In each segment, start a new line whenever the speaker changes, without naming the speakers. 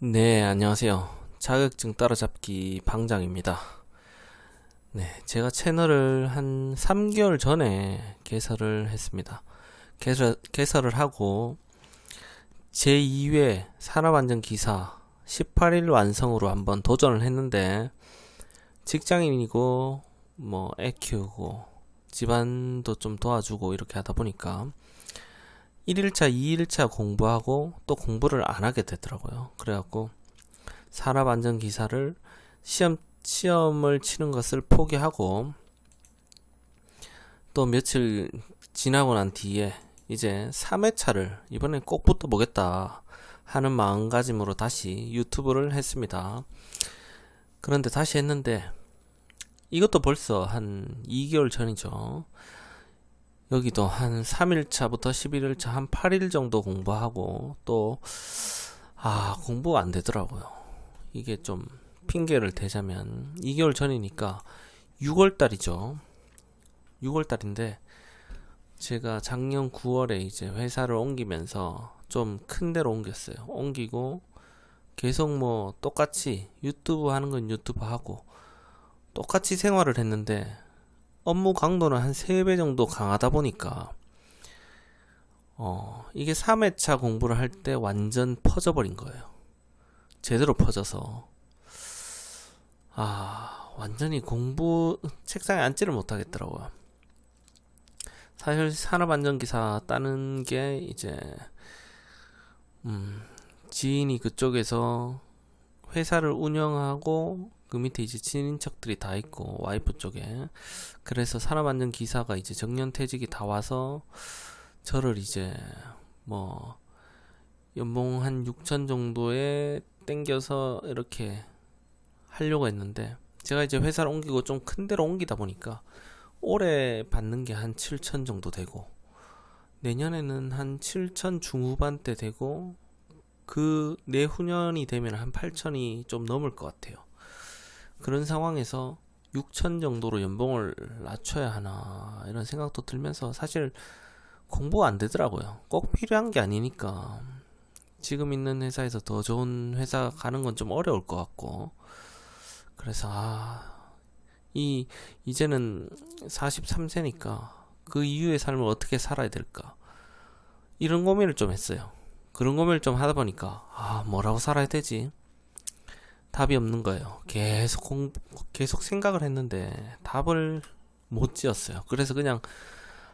네, 안녕하세요. 자격증 따라잡기 방장입니다. 네, 제가 채널을 한 3개월 전에 개설을 했습니다. 개설을 하고 제2회 산업안전기사 18일 완성으로 한번 도전을 했는데 직장인이고 애 키우고 집안도 좀 도와주고 이렇게 하다 보니까 1일차, 2일차 공부하고 또 공부를 안 하게 되더라고요. 그래갖고 산업안전기사를 시험을 치는 것을 포기하고 또 며칠 지나고 난 뒤에 이제 3회차를 이번에 꼭 붙어보겠다 하는 마음가짐으로 다시 유튜브를 했습니다. 그런데 다시 했는데 이것도 벌써 한 2개월 전이죠. 여기도 한 3일차부터 11일차 한 8일 정도 공부하고 또 공부가 안 되더라고요. 이게 좀 핑계를 대자면 2개월 전이니까 6월달이죠. 6월달인데 제가 작년 9월에 이제 회사를 옮기면서 좀 큰 데로 옮겼어요. 옮기고 계속 똑같이 유튜브 하는 건 유튜브 하고 똑같이 생활을 했는데 업무 강도는 한 3배 정도 강하다 보니까 이게 3회차 공부를 할 때 완전 퍼져버린 거예요. 제대로 퍼져서 완전히 공부 책상에 앉지를 못하겠더라고요. 사실 산업안전기사 따는 게 이제 지인이 그쪽에서 회사를 운영하고 그 밑에 이제 친인척들이 다 있고 와이프 쪽에 그래서 산업안전기사가 이제 정년퇴직이 다 와서 저를 이제 연봉 한 6천 정도에 땡겨서 이렇게 하려고 했는데 제가 이제 회사를 옮기고 좀 큰 데로 옮기다 보니까 올해 받는 게 한 7천 정도 되고 내년에는 한 7천 중후반대 되고 그 내후년이 되면 한 8천이 좀 넘을 것 같아요. 그런 상황에서 6천 정도로 연봉을 낮춰야 하나 이런 생각도 들면서 사실 공부가 안 되더라고요. 꼭 필요한 게 아니니까 지금 있는 회사에서 더 좋은 회사 가는 건 좀 어려울 것 같고 그래서 이제는 43세니까 그 이후의 삶을 어떻게 살아야 될까 이런 고민을 좀 했어요. 그런 고민을 좀 하다 보니까 뭐라고 살아야 되지? 답이 없는 거예요. 계속 생각을 했는데 답을 못 지었어요. 그래서 그냥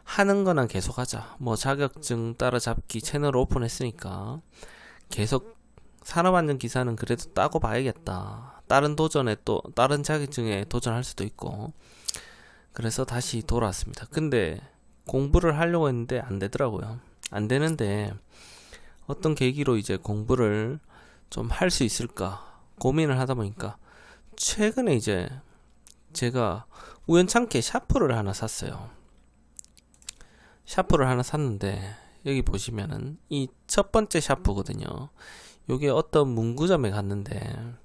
하는 거나 계속 하자. 자격증 따라잡기 채널 오픈했으니까 계속 산업안전기사는 그래도 따고 봐야겠다. 다른 자격증에 도전할 수도 있고. 그래서 다시 돌아왔습니다. 근데 공부를 하려고 했는데 안 되더라고요. 안 되는데 어떤 계기로 이제 공부를 좀 할 수 있을까 고민을 하다 보니까 최근에 이제 제가 우연찮게 샤프를 하나 샀어요. 샤프를 하나 샀는데 여기 보시면은 이 첫 번째 샤프거든요. 요게 어떤 문구점에 갔는데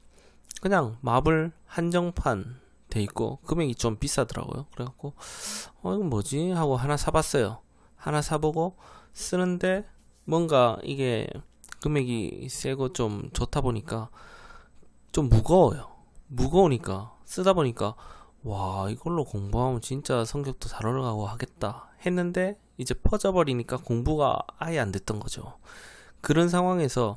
그냥 마블 한정판 돼 있고 금액이 좀 비싸더라고요. 그래갖고 이거 뭐지 하고 하나 사봤어요. 하나 사보고 쓰는데 뭔가 이게 금액이 세고 좀 좋다 보니까 좀 무거워요. 무거우니까 쓰다 보니까 와 이걸로 공부하면 진짜 성적도 잘 올라가고 하겠다 했는데 이제 퍼져버리니까 공부가 아예 안 됐던 거죠. 그런 상황에서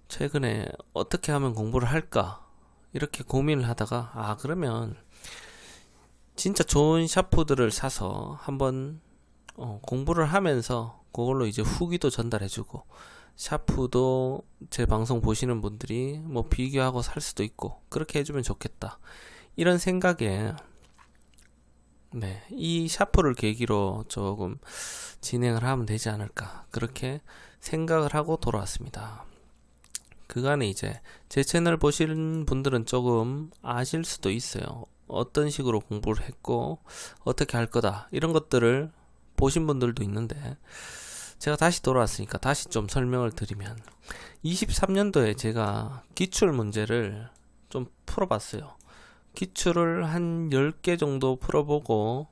최근에 어떻게 하면 공부를 할까 이렇게 고민을 하다가 그러면 진짜 좋은 샤프들을 사서 한번 공부를 하면서 그걸로 이제 후기도 전달해주고 샤프도 제 방송 보시는 분들이 비교하고 살 수도 있고 그렇게 해주면 좋겠다 이런 생각에 이 샤프를 계기로 조금 진행을 하면 되지 않을까 그렇게 생각을 하고 돌아왔습니다. 그간에 이제 제 채널 보시는 분들은 조금 아실 수도 있어요. 어떤 식으로 공부를 했고 어떻게 할 거다 이런 것들을 보신 분들도 있는데 제가 다시 돌아왔으니까 다시 좀 설명을 드리면 23년도에 제가 기출 문제를 좀 풀어봤어요. 기출을 한 10개 정도 풀어보고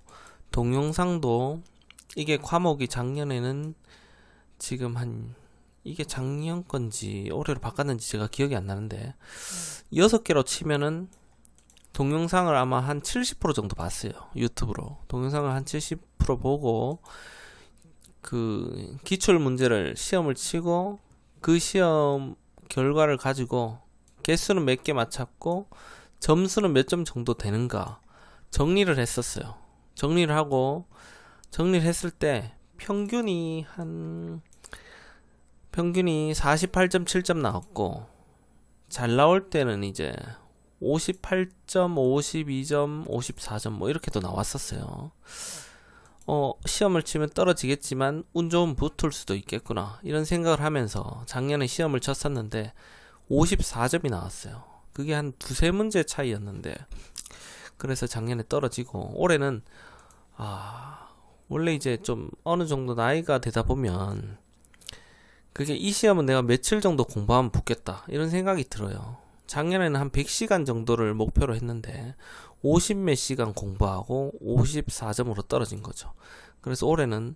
동영상도 이게 과목이 작년에는 지금 한 이게 작년 건지 올해로 바꿨는지 제가 기억이 안 나는데 6개로 치면은 동영상을 아마 한 70% 정도 봤어요. 유튜브로 동영상을 한 70% 보고 그 기출 문제를 시험을 치고 그 시험 결과를 가지고 개수는 몇 개 맞췄고 점수는 몇 점 정도 되는가 정리를 했었어요. 정리를 했을 때 평균이 48.7점 나왔고 잘 나올 때는 이제 58점, 52점, 54점 뭐 이렇게도 나왔었어요. 시험을 치면 떨어지겠지만 운 좋으면 붙을 수도 있겠구나 이런 생각을 하면서 작년에 시험을 쳤었는데 54점이 나왔어요. 그게 한 두세 문제 차이였는데 그래서 작년에 떨어지고 올해는 원래 이제 좀 어느 정도 나이가 되다 보면 그게 이 시험은 내가 며칠 정도 공부하면 붙겠다 이런 생각이 들어요. 작년에는 한 100시간 정도를 목표로 했는데 50몇 시간 공부하고 54점으로 떨어진 거죠. 그래서 올해는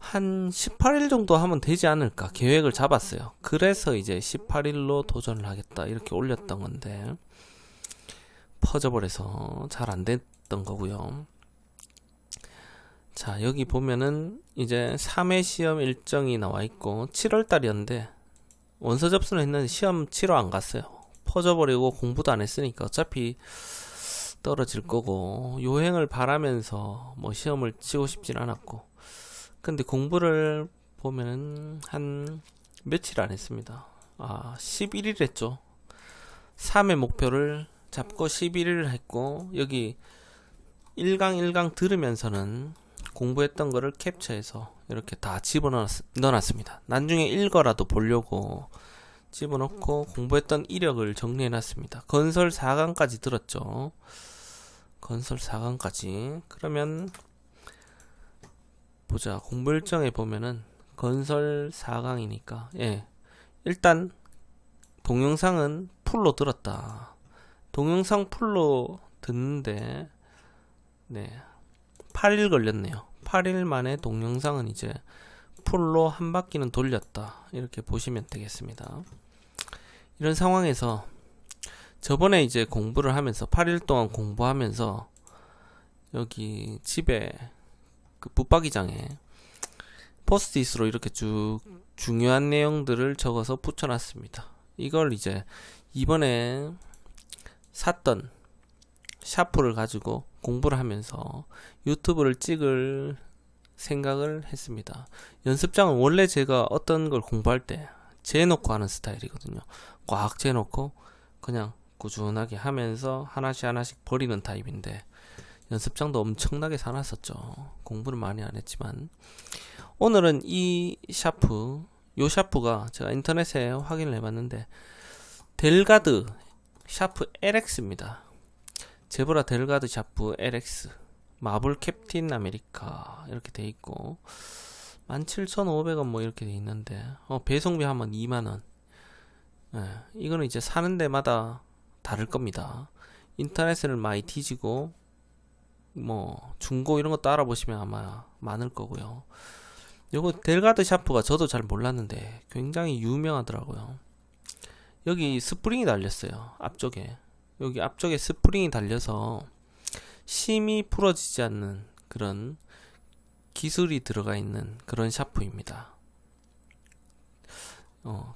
한 18일 정도 하면 되지 않을까 계획을 잡았어요. 그래서 이제 18일로 도전을 하겠다 이렇게 올렸던 건데 퍼져버려서 잘 안 됐던 거고요. 자, 여기 보면은 이제 3회 시험 일정이 나와 있고 7월 달이었는데 원서 접수는 했는데 시험 치러 안 갔어요. 퍼져버리고 공부도 안 했으니까 어차피 떨어질 거고 요행을 바라면서 뭐 시험을 치고 싶진 않았고 근데 공부를 보면은 한 며칠 안 했습니다. 11일 했죠. 3회 목표를 잡고 11일을 했고 여기 1강 1강 들으면서는 공부했던 거를 캡처해서 이렇게 다 집어넣어놨습니다. 나중에 읽어라도 보려고 집어넣고 공부했던 이력을 정리해놨습니다. 건설 4강까지 들었죠. 건설 4강까지. 그러면 보자. 공부 일정에 보면은 건설 4강이니까 일단 동영상은 풀로 들었다. 동영상 풀로 듣는데 8일 걸렸네요. 8일 만에 동영상은 이제 풀로 한 바퀴는 돌렸다. 이렇게 보시면 되겠습니다. 이런 상황에서 저번에 이제 공부를 하면서 8일 동안 공부하면서 여기 집에 그 붙박이장에 포스트잇으로 이렇게 쭉 중요한 내용들을 적어서 붙여놨습니다. 이걸 이제 이번에 샀던 샤프를 가지고 공부를 하면서 유튜브를 찍을 생각을 했습니다. 연습장은 원래 제가 어떤 걸 공부할 때 재놓고 하는 스타일이거든요. 꽉 재놓고 그냥 꾸준하게 하면서 하나씩 버리는 타입인데 연습장도 엄청나게 사놨었죠. 공부를 많이 안 했지만 오늘은 이 샤프, 요 샤프가 제가 인터넷에 확인을 해봤는데 델가드 샤프 LX입니다. 제브라 델가드 샤프 LX 마블 캡틴 아메리카 이렇게 돼 있고 17,500원 뭐 이렇게 돼 있는데 배송비 하면 2만원. 이거는 이제 사는 데마다 다를 겁니다. 인터넷을 많이 뒤지고 뭐 중고 이런 것도 알아보시면 아마 많을 거고요. 요거 델가드 샤프가 저도 잘 몰랐는데 굉장히 유명하더라고요. 여기 스프링이 달렸어요. 앞쪽에. 여기 앞쪽에 스프링이 달려서 심이 부러지지 않는 그런 기술이 들어가 있는 그런 샤프입니다.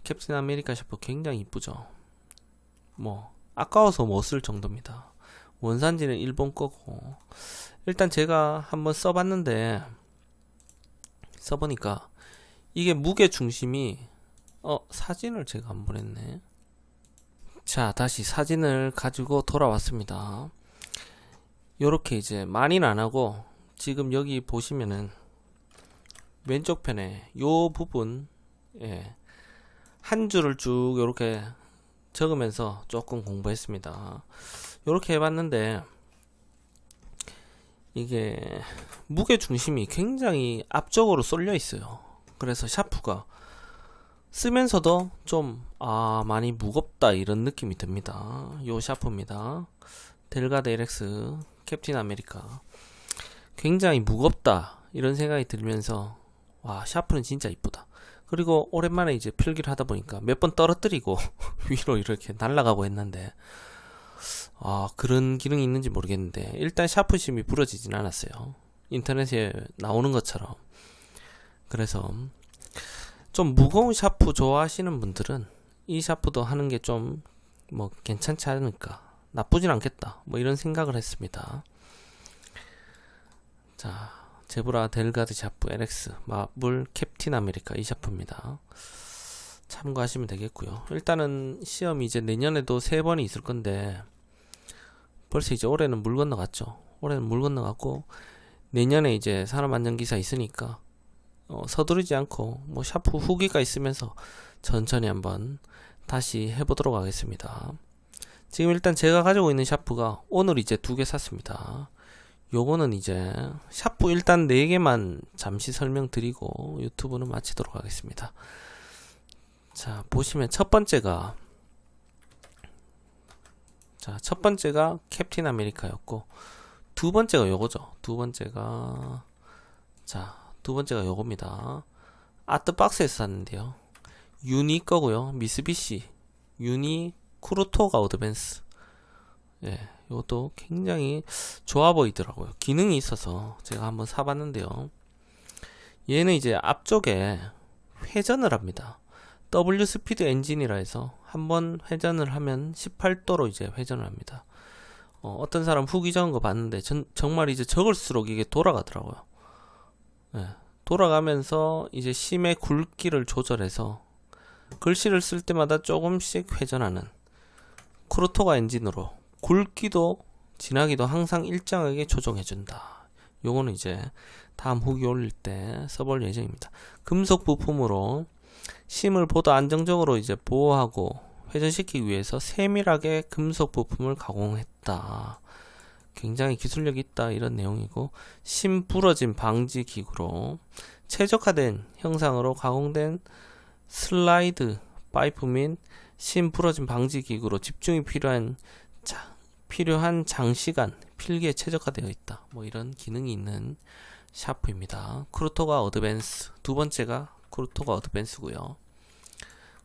캡틴 아메리카 샤프 굉장히 이쁘죠. 뭐 아까워서 못 쓸 정도입니다. 원산지는 일본 거고 일단 제가 한번 써봤는데 써보니까 이게 무게 중심이 사진을 제가 안 보냈네. 자, 다시 사진을 가지고 돌아왔습니다. 요렇게 이제 많이는 안 하고 지금 여기 보시면은 왼쪽 편에 요 부분 한 줄을 쭉 요렇게 적으면서 조금 공부했습니다. 요렇게 해봤는데 이게 무게 중심이 굉장히 앞쪽으로 쏠려 있어요. 그래서 샤프가 쓰면서도 좀 많이 무겁다 이런 느낌이 듭니다. 요 샤프입니다. 델가드 LX 캡틴 아메리카 굉장히 무겁다 이런 생각이 들면서 와 샤프는 진짜 이쁘다. 그리고 오랜만에 이제 필기를 하다 보니까 몇 번 떨어뜨리고 위로 이렇게 날아가고 했는데 그런 기능이 있는지 모르겠는데 일단 샤프심이 부러지진 않았어요. 인터넷에 나오는 것처럼. 그래서 좀 무거운 샤프 좋아하시는 분들은 이 샤프도 하는 게 좀 뭐 괜찮지 않을까, 나쁘진 않겠다, 뭐 이런 생각을 했습니다. 자, 제브라 델가드 샤프 LX 마블 캡틴 아메리카 이 샤프입니다. 참고하시면 되겠고요. 일단은 시험이 이제 내년에도 3번이 있을 건데 벌써 이제 올해는 물 건너갔죠. 올해는 물 건너갔고 내년에 이제 산업안전기사 있으니까 서두르지 않고 뭐 샤프 후기가 있으면서 천천히 한번 다시 해보도록 하겠습니다. 지금 일단 제가 가지고 있는 샤프가 오늘 이제 2개 샀습니다. 요거는 이제 샤프 일단 4개만 잠시 설명드리고 유튜브는 마치도록 하겠습니다. 자, 보시면 첫 번째가 캡틴 아메리카였고 두 번째가 요거죠. 두 번째가 요겁니다. 아트박스에서 샀는데요. 유니 거고요. 미쓰비시 유니 쿠르토가 어드밴스. 예, 이것도 굉장히 좋아 보이더라고요. 기능이 있어서 제가 한번 사봤는데요. 얘는 이제 앞쪽에 회전을 합니다. W 스피드 엔진이라 해서 한번 회전을 하면 18도로 이제 회전을 합니다. 어떤 사람 후기 적은 거 봤는데 정말 이제 적을수록 이게 돌아가더라고요. 예, 돌아가면서 이제 심의 굵기를 조절해서 글씨를 쓸 때마다 조금씩 회전하는 쿠르토가 엔진으로 굵기도 진하기도 항상 일정하게 조정해준다. 요거는 이제 다음 후기 올릴 때 써볼 예정입니다. 금속 부품으로 심을 보다 안정적으로 이제 보호하고 회전시키기 위해서 세밀하게 금속 부품을 가공했다. 굉장히 기술력이 있다, 이런 내용이고, 심 부러짐 방지 기구로 최적화된 형상으로 가공된 슬라이드 파이프 및 심 부러짐 방지 기구로 집중이 필요한 장시간 필기에 최적화되어 있다. 뭐 이런 기능이 있는 샤프입니다. 쿠르토가 어드밴스, 두 번째가 쿠르토가 어드밴스고요.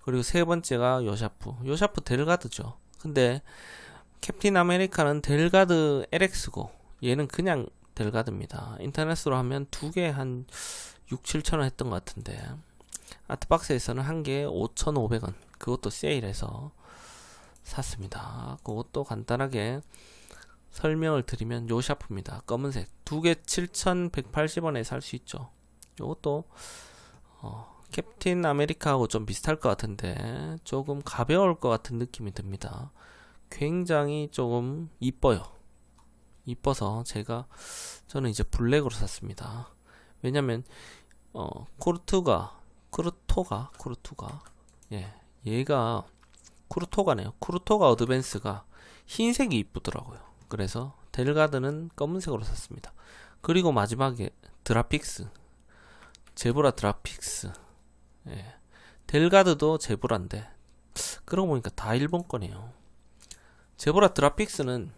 그리고 세 번째가 요 샤프 델가드죠. 근데 캡틴 아메리카는 델가드 LX고 얘는 그냥 델가드입니다. 인터넷으로 하면 2개 한 6, 7천원 했던 것 같은데 아트박스에서는 한 개에 5,500원, 그것도 세일해서 샀습니다. 그것도 간단하게 설명을 드리면 요 샤프입니다. 검은색 2개 7,180원에 살 수 있죠. 요것도 캡틴 아메리카하고 좀 비슷할 것 같은데 조금 가벼울 것 같은 느낌이 듭니다. 굉장히 조금 이뻐서 저는 이제 블랙으로 샀습니다. 왜냐면 쿠르토가 예, 얘가 쿠르토가네요. 쿠르토가 어드밴스가 흰색이 이쁘더라고요. 그래서 델가드는 검은색으로 샀습니다. 그리고 마지막에 제브라 드라픽스. 예, 델가드도 제브라인데 그러고 보니까 다 일본 거네요. 제브라 드라픽스는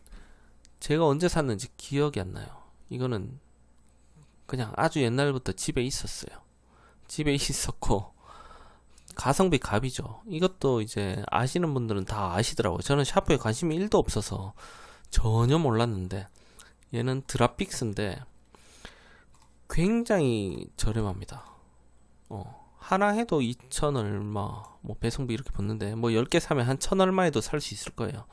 제가 언제 샀는지 기억이 안 나요. 이거는 그냥 아주 옛날부터 집에 있었어요. 집에 있었고 가성비 갑이죠. 이것도 이제 아시는 분들은 다 아시더라고요. 저는 샤프에 관심이 1도 없어서 전혀 몰랐는데 얘는 드라픽스인데 굉장히 저렴합니다. 하나 해도 2천 얼마, 뭐 배송비 이렇게 붙는데 뭐 10개 사면 한 1,000 얼마에도 살 수 있을 거예요.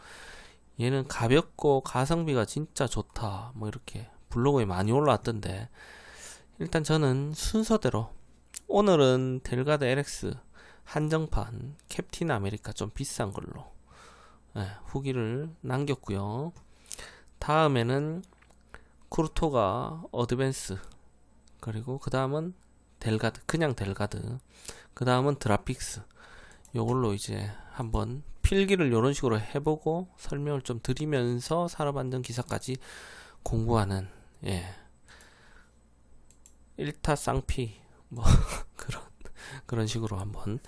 얘는 가볍고 가성비가 진짜 좋다, 뭐 이렇게 블로그에 많이 올라왔던데 일단 저는 순서대로 오늘은 델가드 LX 한정판 캡틴 아메리카 좀 비싼 걸로 후기를 남겼고요. 다음에는 쿠르토가 어드밴스, 그리고 그 다음은 델가드, 그냥 델가드, 그 다음은 드라픽스. 요걸로 이제 한번 필기를 요런 식으로 해보고 설명을 좀 드리면서 산업안전기사까지 공부하는, 일타쌍피 뭐 그런 식으로 한번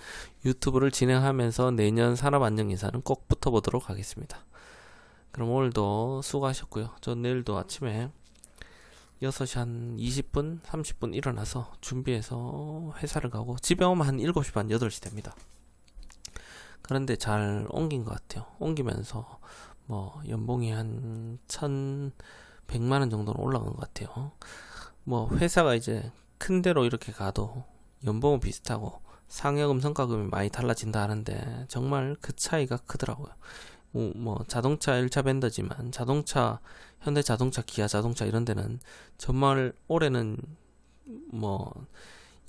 유튜브를 진행하면서 내년 산업안전기사는 꼭 붙어보도록 하겠습니다. 그럼 오늘도 수고하셨고요. 전 내일도 아침에 6시 한 20분, 30분 일어나서 준비해서 회사를 가고 집에 오면 한 7시 반, 8시 됩니다. 그런데 잘 옮긴 것 같아요. 옮기면서 뭐 연봉이 한 1,100만원 정도는 올라간 것 같아요. 뭐 회사가 이제 큰 데로 이렇게 가도 연봉은 비슷하고 상여금 성과금이 많이 달라진다 하는데 정말 그 차이가 크더라고요. 뭐 자동차 1차 벤더지만 자동차, 현대자동차, 기아자동차 이런 데는 정말 올해는 뭐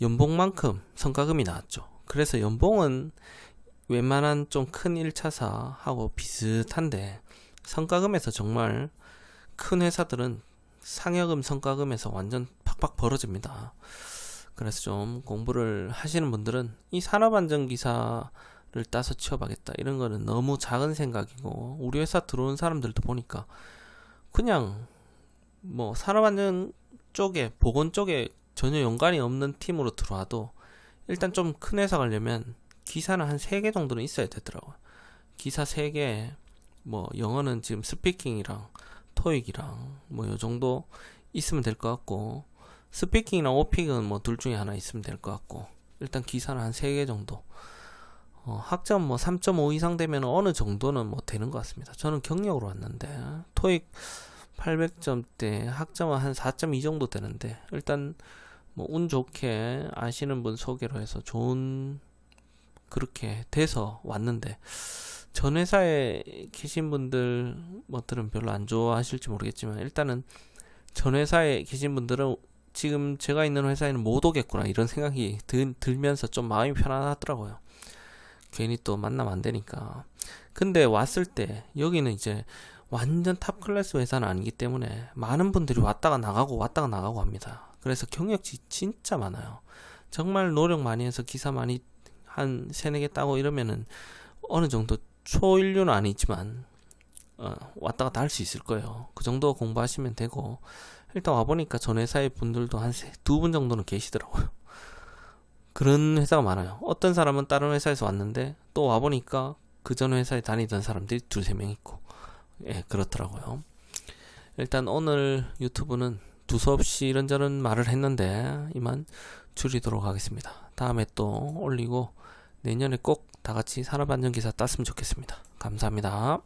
연봉만큼 성과금이 나왔죠. 그래서 연봉은 웬만한 좀 큰 1차사하고 비슷한데 성과금에서 정말 큰 회사들은 상여금 성과금에서 완전 팍팍 벌어집니다. 그래서 좀 공부를 하시는 분들은 이 산업안전기사를 따서 취업하겠다 이런 거는 너무 작은 생각이고, 우리 회사 들어온 사람들도 보니까 그냥 뭐 산업안전 쪽에, 보건 쪽에 전혀 연관이 없는 팀으로 들어와도 일단 좀 큰 회사 가려면 기사는 한 3개 정도는 있어야 되더라고요. 기사 3개, 뭐 영어는 지금 스피킹이랑 토익이랑 뭐 요 정도 있으면 될 것 같고, 스피킹이랑 오픽은 뭐 둘 중에 하나 있으면 될 것 같고, 일단 기사는 한 3개 정도. 학점 뭐 3.5 이상 되면 어느 정도는 뭐 되는 것 같습니다. 저는 경력으로 왔는데 토익 800점대, 학점은 한 4.2 정도 되는데, 일단 뭐 운 좋게 아시는 분 소개로 해서 좋은, 그렇게 돼서 왔는데, 전 회사에 계신 분들 뭐들은 별로 안 좋아하실지 모르겠지만, 일단은 전 회사에 계신 분들은 지금 제가 있는 회사에는 못 오겠구나 이런 생각이 들면서 좀 마음이 편안하더라고요. 괜히 또 만나면 안 되니까. 근데 왔을 때 여기는 이제 완전 탑 클래스 회사는 아니기 때문에 많은 분들이 왔다가 나가고 합니다. 그래서 경력치 진짜 많아요. 정말 노력 많이 해서 기사 많이 한 3-4개 따고 이러면은 어느 정도 초인류는 아니지만 왔다 갔다 할 수 있을 거예요. 그 정도 공부하시면 되고, 일단 와보니까 전 회사의 분들도 한 2분 정도는 계시더라고요. 그런 회사가 많아요. 어떤 사람은 다른 회사에서 왔는데 또 와보니까 그 전 회사에 다니던 사람들이 2-3명 있고, 예, 그렇더라고요. 일단 오늘 유튜브는 두서없이 이런저런 말을 했는데 이만 줄이도록 하겠습니다. 다음에 또 올리고 내년에 꼭 다같이 산업안전기사 땄으면 좋겠습니다. 감사합니다.